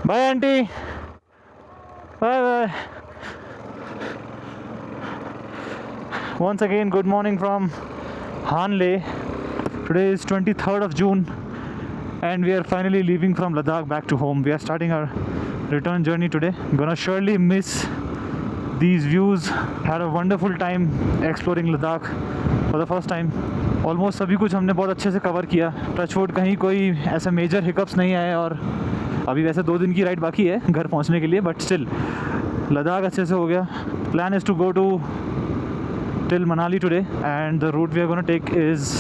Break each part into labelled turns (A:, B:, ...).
A: Bye, auntie. Bye bye. Once again, good morning from Hanle. Today is 23rd of June and we are finally leaving from Ladakh back to home. We are starting our return journey today. Gonna surely miss these views. Had a wonderful time exploring Ladakh for the first time. Almost सभी कुछ हमने बहुत अच्छे से cover किया. Touchwood कहीं कोई ऐसे मेजर हिकअप्स नहीं आए और अभी वैसे 2 दिन की राइड बाकी है घर पहुंचने के लिए, बट स्टिल लद्दाख अच्छे से हो गया. Plan is to go to till Manali today and the route we are gonna take is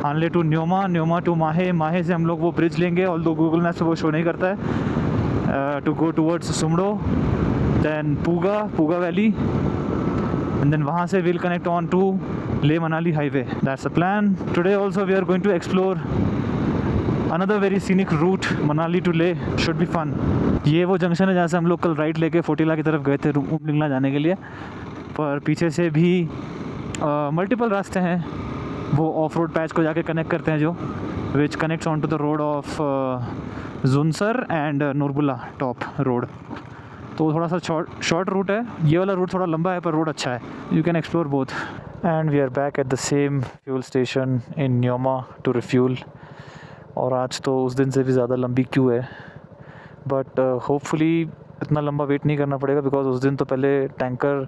A: Hanle to Nyoma, Nyoma to Mahe, Mahe से हम लोग वो ब्रिज लेंगे, ऑल्दो गूगल मैप से वो शो नहीं करता है, to go towards Sumdo, then Puga, Puga valley, and then वहाँ से will connect on to Leh Manali highway. That's the plan. Today also we are going to explore another very scenic route, Manali to Leh. Should be fun. ये वो junction है जहाँ से हम लोग कल राइट लेके फोटिला की तरफ गए थे उमलिंगला जाने के लिए, पर पीछे से भी मल्टीपल रास्ते हैं वो ऑफ रोड पैच को जाके कनेक्ट करते हैं, जो which connects on to the road of Junsar and Nurbulla top road. तो थोड़ा सा शॉर्ट रूट है, ये वाला रूट थोड़ा लंबा है पर रोड अच्छा है. You can explore both. And we are back at the same fuel station in Nyoma to refuel. और आज तो उस दिन से भी ज़्यादा लंबी क्यू है, बट होपफुली इतना लंबा वेट नहीं करना पड़ेगा, बिकॉज उस दिन तो पहले टैंकर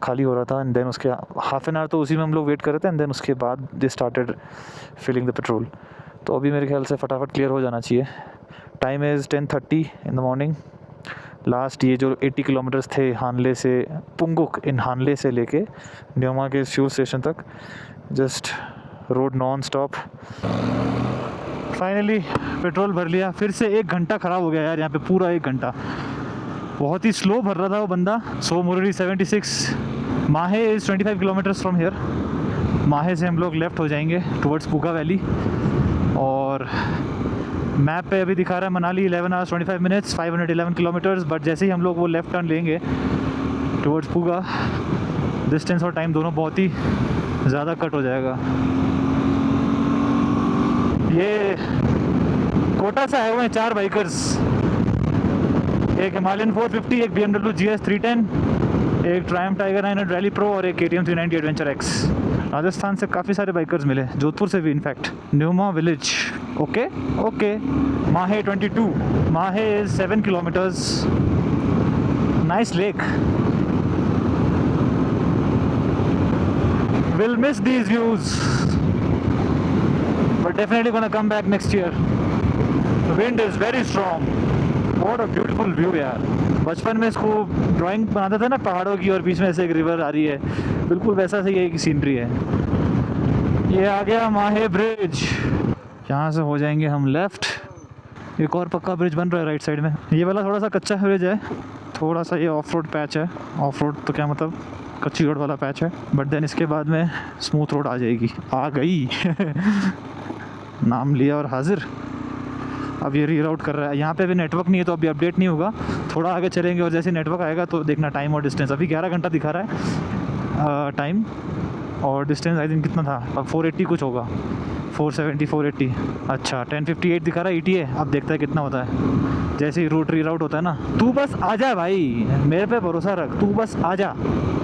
A: खाली हो रहा था एंड देन उसके हाफ एन आवर तो उसी में हम लोग वेट कर रहे थे एंड देन उसके बाद they started filling the petrol. तो अभी मेरे ख्याल से फटाफट क्लियर हो जाना चाहिए. Time is 10:30 in the morning. Last ये जो 80 किलोमीटर्स थे हानले से पुंगुक, इन हानले से लेके न्योमा के फ्यूल स्टेशन तक, just road non stop. Finally petrol भर लिया. फिर से 1 घंटा ख़राब हो गया यार यहाँ पे, पूरा 1 घंटा. बहुत ही स्लो भर रहा था वो बंदा. सो मुरली 76, माहे इज़ 25 किलोमीटर्स फ्रॉम हेयर. माहे से हम लोग लेफ़्ट हो जाएंगे टुवर्ड्स पूगा वैली, और मैप पे अभी दिखा रहा है Manali 11 hours 25 minutes 511 kilometres. But जैसे ही हम लोग वो लेफ़्ट टर्न लेंगे टुवर्ड्स पूगा, डिस्टेंस और टाइम दोनों बहुत ही ज़्यादा कट हो जाएगा. ये कोटा से आए हुए हैं 4 बाइकर्स, एक हिमालयन 450, एक BMW GS 310, एक ट्रायम्फ टाइगर 900 रैली प्रो और एक KTM 390 एडवेंचर एक्स. राजस्थान से काफ़ी सारे बाइकर्स मिले, जोधपुर से भी in fact. Nyoma village, okay okay. माहे 22, माहे is 7 kilometres. Nice lake. Will miss these views but definitely gonna come back next year. Wind is very strong. What a beautiful view यार. बचपन में इसको ड्राइंग बनाते थे ना पहाड़ों की, और बीच में ऐसे एक रिवर आ रही है, बिल्कुल वैसा से ये सीनरी है. ये आ गया माहे ब्रिज. यहाँ से हो जाएंगे हम लेफ़्ट. एक और पक्का ब्रिज बन रहा है राइट साइड में. ये वाला थोड़ा सा कच्चा ब्रिज है, थोड़ा सा ये ऑफ रोड पैच है. ऑफ रोड तो क्या मतलब, कच्ची रोड वाला पैच है, बट देन इसके बाद में स्मूथ रोड आ जाएगी. आ गई नाम लिया और हाजिर. अब ये रीराउट कर रहा है. यहाँ पे भी नेटवर्क नहीं है तो अभी अपडेट नहीं होगा. थोड़ा आगे चलेंगे और जैसे नेटवर्क आएगा तो देखना टाइम और डिस्टेंस. अभी 11 घंटा दिखा रहा है टाइम, और डिस्टेंस आई थिंक कितना था, अब 480 कुछ होगा, 470 480. अच्छा 1058 दिखा रहा है ETA. अब देखता है कितना होता है जैसे ही रूट रीराउट होता है ना. तू बस आ जा भाई, मेरे पे भरोसा रख, तू बस आ जा.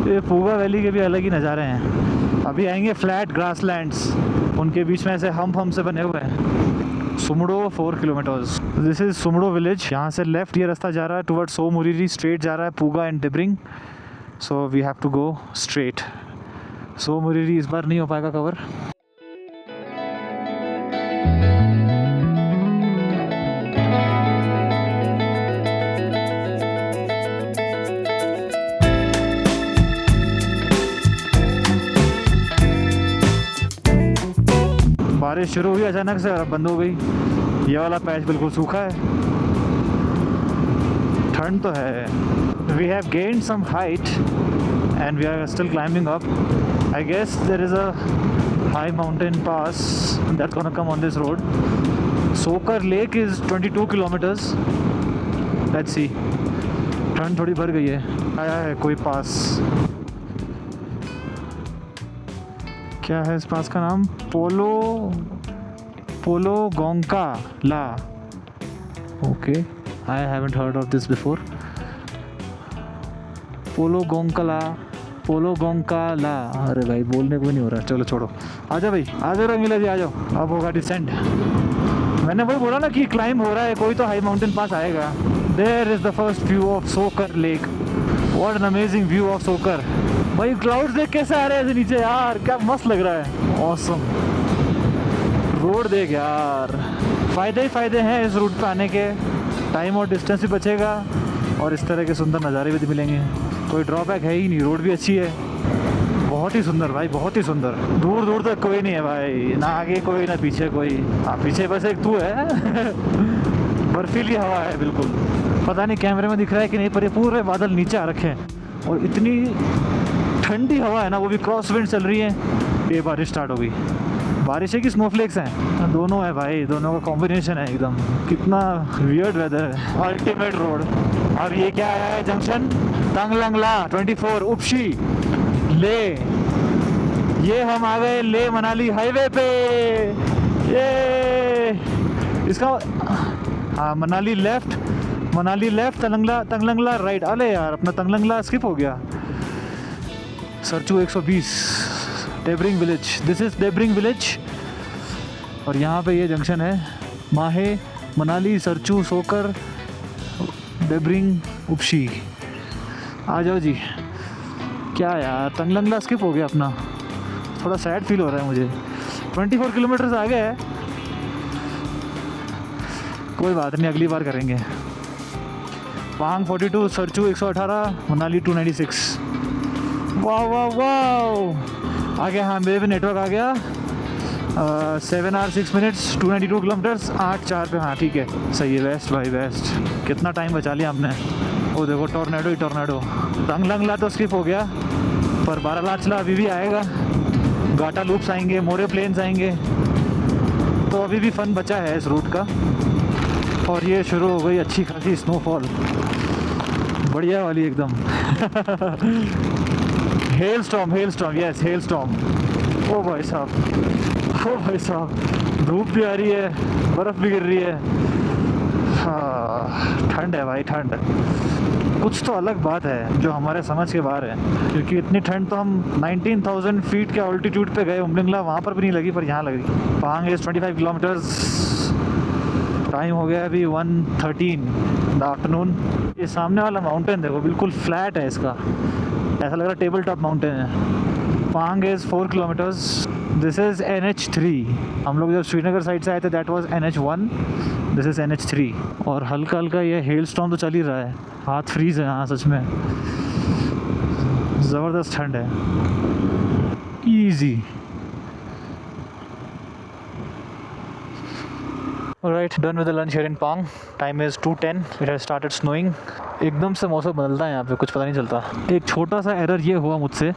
A: ये पूगा वैली के भी अलग ही नज़ारे हैं. अभी आएंगे फ्लैट ग्रास लैंड्स, उनके बीच में ऐसे हम से बने हुए हैं. Sumdo 4 kilometres. This is Sumdo village. यहाँ से लेफ्ट ये रास्ता जा रहा है टुवर्ड सो मुरीरी, स्ट्रेट जा रहा है Puga and Dibring. So we have to go straight. So Moriri इस बार नहीं हो पाएगा कवर. बारिश शुरू हुई अचानक से और बंद हो गई. ये वाला पैच बिल्कुल सूखा है. ठंड तो है. We have gained some height and we are still climbing up. I guess there is a high mountain pass that's gonna come on this road. Tsokar lake is 22 kilometres. Let's see. ठंड थोड़ी बढ़ गई है. आया है कोई पास. क्या है इस पास का नाम? Polo Gonka La. Okay, I haven't heard of this before. Polo Gonkala, अरे भाई बोलने को नहीं हो रहा, चलो छोड़ो। आ जाओ भाई, आ जाओ रंगीला जी, आ जाओ। अब होगा डिसेंट। मैंने वही बोला ना कि क्लाइंब हो रहा है, कोई तो हाई माउंटेन पास आएगा। There is the first view of Tsokar lake. What an amazing view of Tsokar. भाई क्लाउड्स देख कैसे आ रहे हैं नीचे यार, क्या मस्त लग रहा है। ऑसम। रोड देख यार, फ़ायदे ही फ़ायदे हैं इस रूट पे आने के। टाइम और डिस्टेंस भी बचेगा और इस तरह के सुंदर नज़ारे भी मिलेंगे। कोई ड्रॉबैक है ही नहीं, रोड भी अच्छी है। बहुत ही सुंदर भाई, बहुत ही सुंदर। दूर दूर तक कोई नहीं है भाई, ना आगे कोई ना पीछे कोई। हाँ पीछे बस एक तू है। बर्फीली हवा है बिल्कुल। पता नहीं कैमरे में दिख रहा है कि नहीं, पर ये पूरे बादल नीचे आ रखे हैं और इतनी ठंडी हवा है ना, वो भी क्रॉस विंड चल रही है। ये बारिश स्टार्ट हो गई। बारिश है कि स्नोफ्लेक्स हैं? दोनों है भाई, दोनों का कॉम्बिनेशन है एकदम। कितना वियर्ड वेदर है। Ultimate road. अब ये क्या है जंक्शन? तंगलंगला 24 उपशी ले। ये हम आ गए ले मनाली हाईवे पे। ये इसका हाँ मनाली लेफ्ट तंगलंगला राइट। अरे यार अपना तंगलंगला स्किप हो गया। Sarchu 120 Debring village. This is Debring village और यहाँ पे ये जंक्शन है माहे मनाली सरचू सोकर डेबरिंग उपशी। आ जाओ जी। क्या यार तंगलंगला स्किप हो गया अपना, थोड़ा सैड फील हो रहा है मुझे। 24 किलोमीटर्स आगे है, कोई बात नहीं अगली बार करेंगे। पांग 42, सरचू 118, मनाली 296। वाह वाह वाह आ गया। हाँ मेरे भी नेटवर्क आ गया। 7 आवर 6 मिनट्स 292 किलोमीटर्स 8:04 पे। हाँ ठीक है सही है। वेस्ट भाई वेस्ट। कितना टाइम बचा लिया आपने। वो देखो टोर्नेडो ही टोर्नेडो। तंगलंगला तो स्किप हो गया, पर बारालाचला अभी भी आएगा। घाटा लूप्स आएंगे, मोरे प्लेन्स आएंगे, तो अभी भी फन बचा है इस रूट का। और ये शुरू हो गई अच्छी खासी स्नोफॉल, बढ़िया वाली एकदम। Hail storm yes hail storm. ओ भाई साहब धूप भी आ रही है, बर्फ़ भी गिर रही है। हाँ ठंड है भाई ठंड। कुछ तो अलग बात है जो हमारे समझ के बाहर है, क्योंकि इतनी ठंड तो हम 19,000 फीट के ऑल्टीट्यूड पे गए उमलिंगला, वहाँ पर भी नहीं लगी, पर यहाँ लगी। पांग इज़ 25 किलोमीटर्स। टाइम हो गया अभी 1:13 द आफ्टरनून। ये सामने वाला माउंटेन देखो बिल्कुल फ्लैट है इसका, ऐसा लग रहा है टेबल टॉप माउंटेन है। पांग is 4 kilometres. This is NH3। हम लोग जब श्रीनगर साइड से आए थे that was NH1, this is NH3। और हल्का हल्का ये हेल स्टॉर्म तो चल ही रहा है, हाथ फ्रीज है हाँ सच में। ज़बरदस्त ठंड है। Easy. Alright, done with the lunch here in Pang. Time is 2:10. It has started snowing. एकदम से मौसम बदलता है यहाँ पे, कुछ पता नहीं चलता। एक छोटा सा एरर ये हुआ मुझसे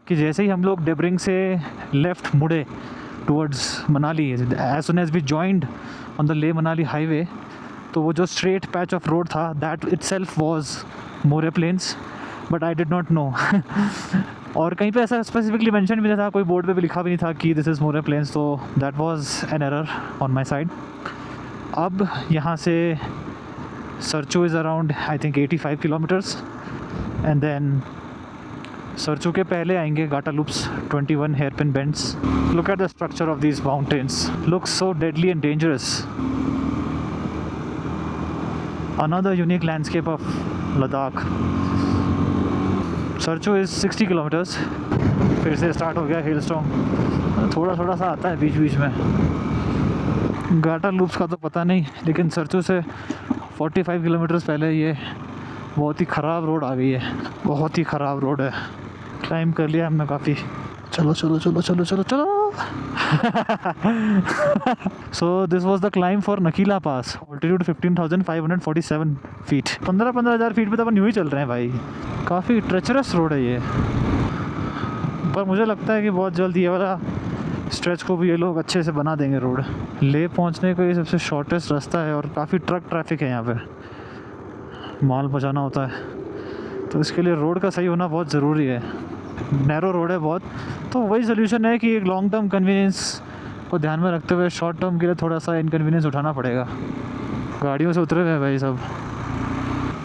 A: कि जैसे ही हम लोग डेबरिंग से लेफ़्ट मुड़े towards Manali, as soon as we joined on the Leh Manali highway, तो वो जो स्ट्रेट पैच ऑफ रोड था that itself was more plains, but I did not know. और कहीं पे ऐसा स्पेसिफिकली मेंशन भी नहीं था, कोई बोर्ड पे भी लिखा भी नहीं था कि दिस इज़ मोरे प्लेन्स, तो that was an error on my side. अब यहाँ से Sarchu is around I think 85 kilometres and then Sarchu के पहले आएंगे Gata loops 21 hairpin bends. Look at the structure of these mountains, looks so deadly and dangerous. Another unique landscape of Ladakh. Sarchu is 60 kilometres. फिर से start हो गया हेल स्टॉर्म, थोड़ा सा आता है बीच बीच में। घाटा लूप्स का तो पता नहीं, लेकिन सरचू से 45 किलोमीटर्स पहले ये बहुत ही ख़राब रोड आ गई है, बहुत ही ख़राब रोड है। क्लाइम कर लिया हमने काफ़ी। चलो so this was the climb for Nakeela pass, altitude 15,547 feet. 15,000 feet पे तो अपन यूँ ही चल रहे हैं भाई। काफ़ी ट्रेचरस रोड है ये, पर मुझे लगता है कि बहुत जल्द ये वाला स्ट्रेच को भी ये लोग अच्छे से बना देंगे रोड। ले पहुंचने का ये सबसे शॉर्टेस्ट रास्ता है और काफ़ी ट्रक ट्रैफिक है यहाँ पे, माल पहुँचाना होता है, तो इसके लिए रोड का सही होना बहुत ज़रूरी है। नैरो रोड है बहुत, तो वही सोल्यूशन है कि एक लॉन्ग टर्म कन्वीनियंस को ध्यान में रखते हुए शॉर्ट टर्म के लिए थोड़ा सा इनकन्वीनियंस उठाना पड़ेगा। गाड़ियों से उतरे हुए हैं भाई सब।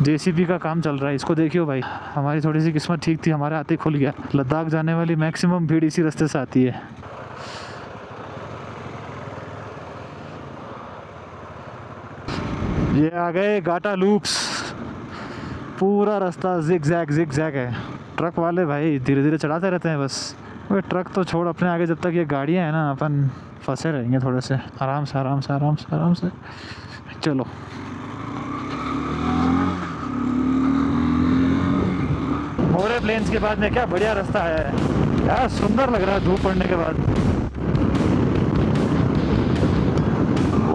A: जेसीबी का काम चल रहा है, इसको देखियो भाई। हमारी थोड़ी सी किस्मत ठीक थी, हमारे आते ही खुल गया। लद्दाख जाने वाली मैक्सिमम भीड़ इसी रास्ते से आती है। ये आ गए गाटा लूप्स। पूरा रास्ता जिग जैग है। ट्रक वाले भाई धीरे धीरे चढ़ाते रहते हैं बस। वो ट्रक तो छोड़, अपने आगे जब तक ये गाड़ियाँ हैं ना, अपन फंसे रहेंगे थोड़े से। आराम से आराम से आराम से आराम से चलो। मोरे प्लेन्स के बाद में क्या बढ़िया रास्ता है यार, सुंदर लग रहा है धूप पड़ने के बाद।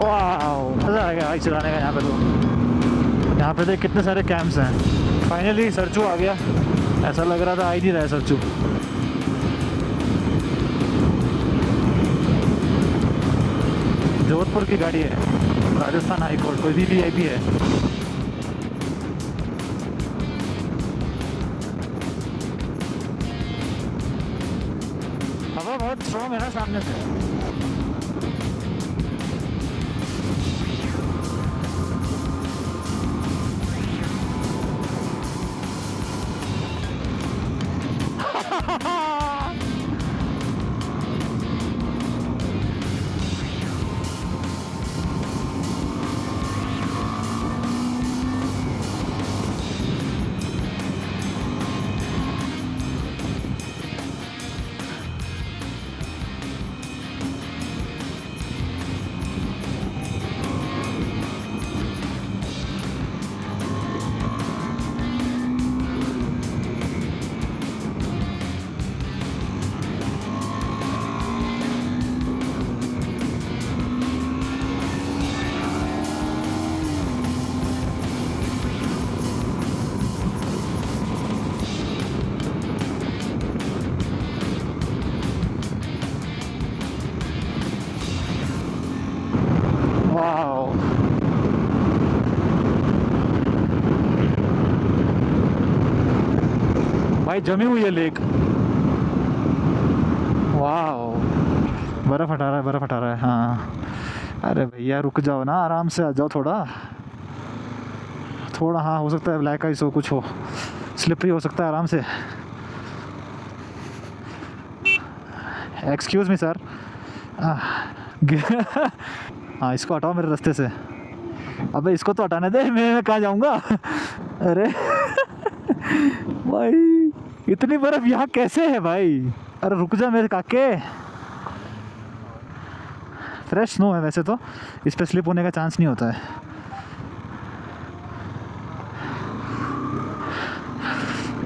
A: वाह, मज़ा आएगा बाइक चलाने का यहाँ पे। तो यहाँ पे देख कितने सारे कैंप्स हैं। फाइनली सरचू आ गया, ऐसा लग रहा था आ ही नहीं रहा है सरचू। जोधपुर की गाड़ी है, राजस्थान हाई कोर्ट, कोई भी वीआईपी है। हवा बहुत स्ट्रॉन्ग है ना सामने से। भाई जमी हुई है लेक। वाह, बर्फ़ हटा रहा है, बर्फ़ हटा रहा है। हाँ अरे भैया रुक जाओ ना, आराम से आ जाओ थोड़ा थोड़ा। हाँ हो सकता है ब्लैक आइस हो, कुछ हो, स्लिपरी हो सकता है, आराम से। Excuse me sir. हाँ इसको हटाओ मेरे रास्ते से। अबे इसको तो हटाने दे, मैं कहाँ जाऊँगा। अरे भाई इतनी बर्फ यहाँ कैसे है भाई। अरे रुक जा मेरे काके। फ्रेश स्नो है वैसे तो, इस पर स्लिप होने का चांस नहीं होता है।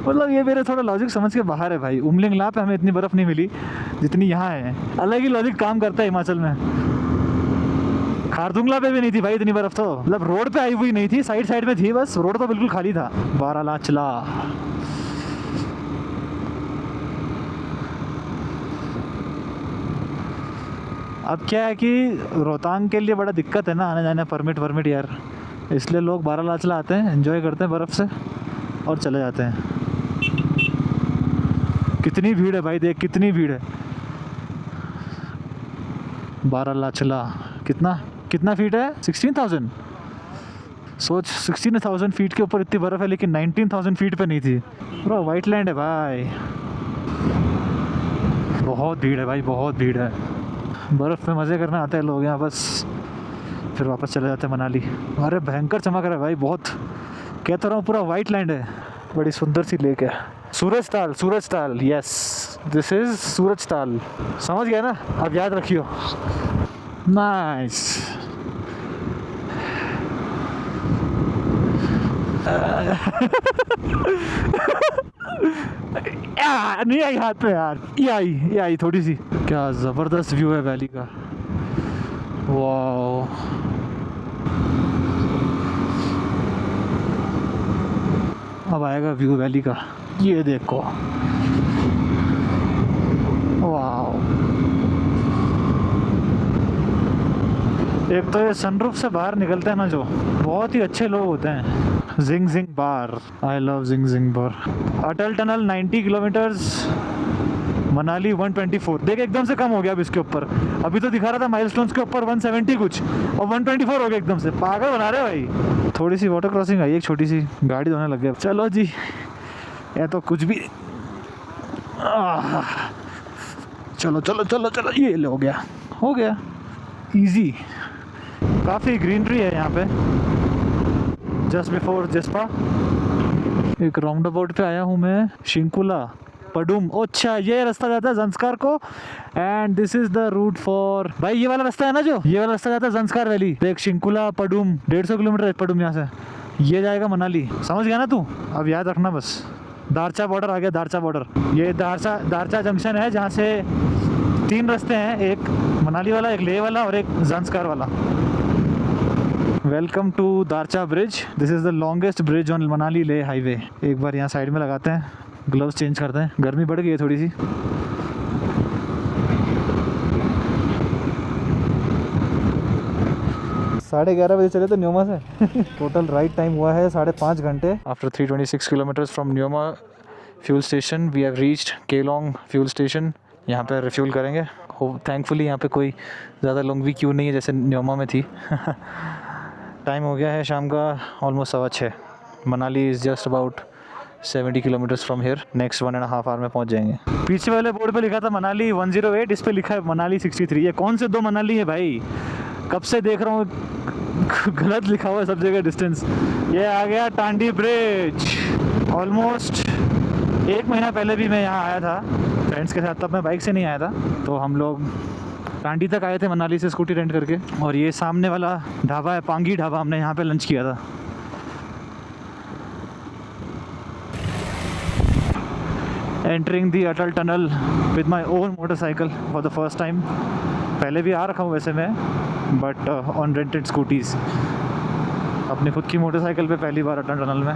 A: मतलब ये मेरे थोड़ा लॉजिक समझ के बाहर है भाई। उमलिंग ला पे हमें इतनी बर्फ़ नहीं मिली जितनी यहाँ है। अलग ही लॉजिक काम करता है हिमाचल में। खारदुंगला पे भी नहीं थी भाई इतनी बर्फ़ तो, मतलब रोड पे आई हुई नहीं थी, साइड साइड में थी बस, रोड तो बिल्कुल खाली था। बारालाचला। अब क्या है कि रोहतांग के लिए बड़ा दिक्कत है ना आने जाने, परमिट यार, इसलिए लोग बारालाचला आते हैं, एंजॉय करते हैं बर्फ़ से और चले जाते हैं। कितनी भीड़ है भाई, देख कितनी भीड़ है। बारालाचला कितना फीट है? 16,000। सोच 16,000 फीट के ऊपर इतनी बर्फ़ है, लेकिन 19,000 फीट पे नहीं थी। पूरा वाइट लैंड है भाई। बहुत भीड़ है भाई, बहुत भीड़ है। बर्फ़ में मज़े करने आते हैं लोग यहाँ बस, फिर वापस चले जाते हैं मनाली। अरे भयंकर चमक रहा है भाई, बहुत कहता रहा हूँ, पूरा वाइट लैंड है। बड़ी सुंदर सी लेक है। सूरज ताल, यस दिस इज़ सूरज ताल। समझ गया ना, अब याद रखियो। नाइस। नहीं आई हाथ पे यार, ये आई थोड़ी सी। क्या ज़बरदस्त व्यू है वैली का। वाह, अब आएगा व्यू वैली का, ये देखो। वाह, एक तो ये सनरूफ से बाहर निकलते हैं ना जो, बहुत ही अच्छे लोग होते हैं। Zing bar, I love Zing bar. Atal tunnel 90 kilometres Manali 124, देख एकदम से कम हो गया अब इसके ऊपर। अभी तो दिखा रहा था माइलस्टोन्स के ऊपर 170 कुछ, और 124 हो गया एकदम से। पागल बना रहे भाई। थोड़ी सी वाटर क्रॉसिंग आई, एक छोटी सी गाड़ी धोने लग गया। चलो जी, या तो कुछ भी। चलो चलो चलो चलो, ये हो गया, हो गया इजी। काफ़ी ग्रीनरी है यहाँ पे। जस्ट बिफोर जिस्पा एक राउंड अबाउट पे आया हूँ मैं, शिंकुला पडुम। अच्छा, ये रास्ता जाता है जंस्कार को, and this is the route for, भाई ये वाला रास्ता है ना, जो ये वाला रास्ता जाता है जंस्कार वैली। देख शिंकुला पडुम 150 किलोमीटर है पडुम यहाँ से। ये जाएगा मनाली, समझ गया ना तू? अब याद रखना बस। दारचा बॉर्डर आ गया, दारचा बॉर्डर। ये दारचा जंक्शन है जहाँ से 3 रास्ते हैं, एक मनाली वाला, एक लेह वाला और एक जंस्कार वाला। Welcome to Darcha bridge. This is the longest bridge on Manali Leh highway. एक बार यहाँ साइड में लगाते हैं, ग्लव्स चेंज करते हैं, गर्मी बढ़ गई है थोड़ी सी। साढ़े 11 बजे चले तो न्योमा से। टोटल राइड टाइम हुआ है 5.5 घंटे। After 326 kilometres from Nyoma fuel station we have reached Keylong fuel station. यहाँ पे रिफ्यूल करेंगे। थैंकफुली यहाँ पे कोई ज़्यादा लॉन्ग भी क्यू नहीं है जैसे न्योमा में थी। टाइम हो गया है शाम का almost 6:15। Manali is just about 70 kilometres from here. Next 1.5 hour में पहुंच जाएंगे। पीछे वाले बोर्ड पे लिखा था मनाली 108, इस पे लिखा है मनाली 63। ये कौन से 2 मनाली है भाई? कब से देख रहा हूँ गलत लिखा हुआ है सब जगह डिस्टेंस। ये आ गया टांडी ब्रिज। ऑलमोस्ट 1 महीना पहले भी मैं यहाँ आया था फ्रेंड्स के साथ, तब मैं बाइक से नहीं आया था। तो हम लोग टांडी तक आए थे मनाली से स्कूटी रेंट करके। और ये सामने वाला ढाबा है पांगी ढाबा, हमने यहाँ पे लंच किया था। Entering the Atal tunnel with my own motorcycle for the first time. पहले भी आ रखा हूँ वैसे मैं, बट ऑन रेंटेड स्कूटीज़। अपनी खुद की मोटरसाइकिल पे पहली बार अटल टनल में।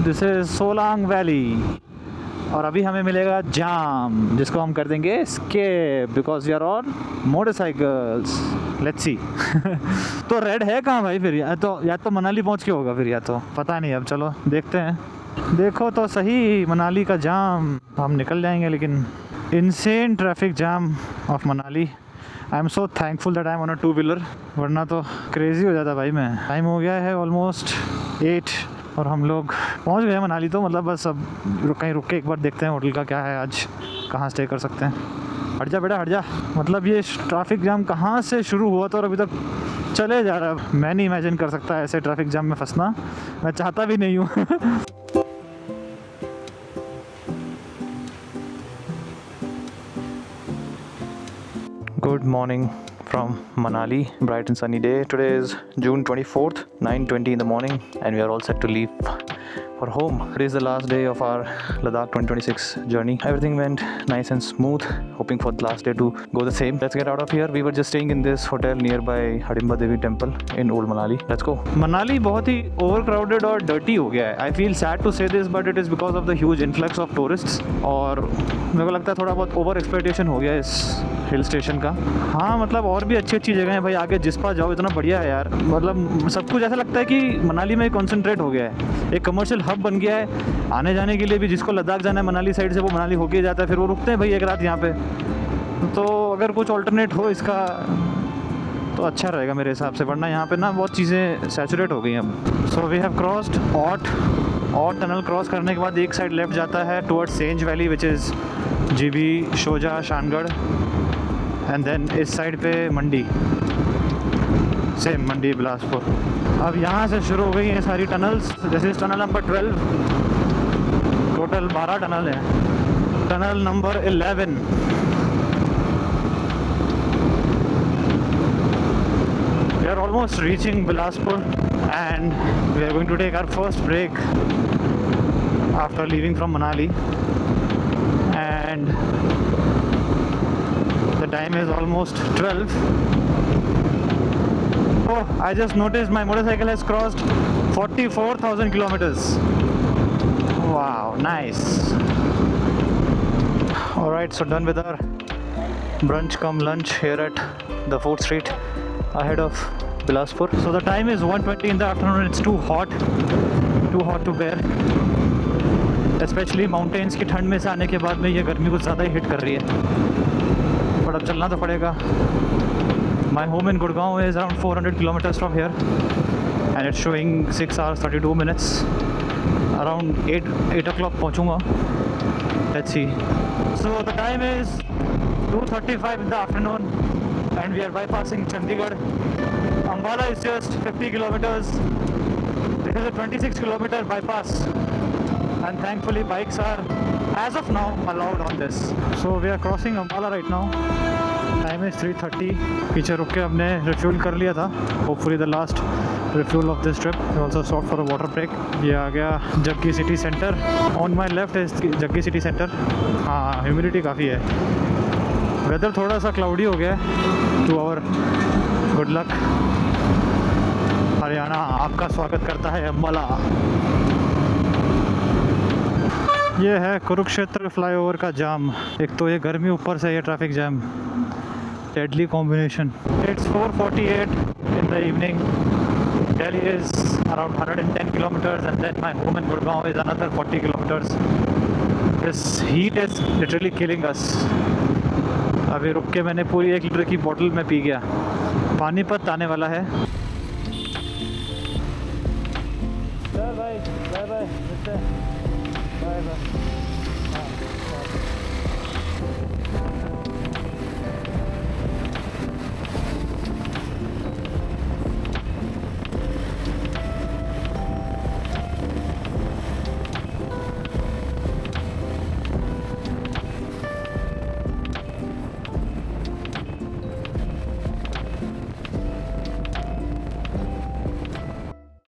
A: This is Solang valley. और अभी हमें मिलेगा जाम, जिसको हम कर देंगे escape because we are on motorcycles. Let's see. तो रेड है कहाँ भाई फिर? या तो मनाली पहुँच के होगा फिर, या तो पता नहीं। अब चलो देखते हैं। देखो तो सही, मनाली का जाम। हम निकल जाएंगे, लेकिन insane traffic jam of Manali. I am so thankful that I am on a two-wheeler, वरना तो क्रेज़ी हो जाता भाई मैं। टाइम हो गया है ऑलमोस्ट 8 और हम लोग पहुंच गए मनाली। तो मतलब बस अब कहीं रुक के एक बार देखते हैं होटल का क्या है आज, कहाँ स्टे कर सकते हैं। हट जा बेटा हट जा। मतलब ये ट्रैफिक जाम कहाँ से शुरू हुआ था और अभी तक चले जा रहा है। मैं नहीं इमेजिन कर सकता ऐसे ट्रैफिक जाम में फंसना, मैं चाहता भी नहीं हूँ। Good morning from Manali, bright and sunny day. Today is June 24th, 9:20 in the morning, and we are all set to leave for home. Today is the last day of our Ladakh 2026 journey. Everything went nice and smooth, hoping for the last day to go the same. Let's get out of here. We were just staying in this hotel nearby Hidimba Devi temple in Old Manali. Let's go. Manali बहुत ही overcrowded और dirty हो गया है. I feel sad to say this, but it is because of the huge influx of tourists. और मेरे को लगता है थोड़ा बहुत ओवर एक्सपेक्टेशन हो गया इस हिल स्टेशन का। हाँ मतलब और भी अच्छी अच्छी जगह हैं भाई, आगे जिस्पा जाओ, इतना बढ़िया है यार। मतलब सब कुछ ऐसा लगता है कि मनाली में कॉन्सेंट्रेट हो गया है, एक कमर्शियल हब बन गया है। आने जाने के लिए भी जिसको लद्दाख जाना है मनाली साइड से, वो मनाली होके जाता है, फिर वो रुकते हैं भाई एक रात यहाँ पे। तो अगर कुछ ऑल्टरनेट हो इसका तो अच्छा रहेगा मेरे हिसाब से, वरना यहाँ पे ना बहुत चीज़ें सैचुरेट हो गई हैं अब। सो वी हैव क्रॉस्ड और टनल क्रॉस करने के बाद एक साइड लेफ्ट जाता है towards Sainj valley which is Jibhi, Shoja, Shangarh, and then इस साइड पे मंडी, सेम मंडी बिलासपुर। अब यहाँ से शुरू हो गई हैं सारी टनल्स। जैसे इस टनल नंबर 12, टोटल 12 टनल हैं। Tunnel number 11 we are almost reaching Bilaspur and we are going to take our first break after leaving from Manali, and the time is almost 12. Oh, I just noticed my motorcycle has crossed 44,000 kilometers. Wow, nice. Alright, so done with our brunch cum lunch here at the 4th Street ahead of Bilaspur. So the time is 1:20 in the afternoon. It's too hot to bear. Specially mountains की ठंड में से आने के बाद में ये गर्मी कुछ ज़्यादा ही हिट कर रही है, पर अब चलना तो पड़ेगा। My home in Gurgaon is around 400 kilometres from here and it's showing 6 hours 32 minutes। Around 8 o'clock पहुँचूँगा। Let's see. So the time is 2:35 in the afternoon and we are bypassing Chandigarh. Ambala is just 50 kilometers. This is a 26-kilometer bypass and thankfully bikes are as of now allowed on this. So we are crossing Ambala right now. Time is 3:30. पीछे रुक के हमने refuel कर लिया था. Hopefully the last refuel of this trip. We also stopped for a water break. ये आ गया Jaggi city centre. On my left is Jaggi city centre. हाँ, ह्यूमिडिटी काफ़ी है. वेदर थोड़ा सा क्लाउडी हो गया है. To our good luck. Haryana आपका स्वागत करता है अम्बाला. ये है कुरुक्षेत्र फ्लाईओवर का जाम. एक तो ये गर्मी, ऊपर से ये traffic jam. Deadly combination. It's 4:48 in the evening. Delhi is around 110 kilometers and then my home in Gurgaon is another 40 kilometers. This heat is literally killing us. अभी रुक के मैंने पूरी 1 लीटर की बोतल में पी गया. पानीपत आने वाला है. Bye bye bye bye bye bye.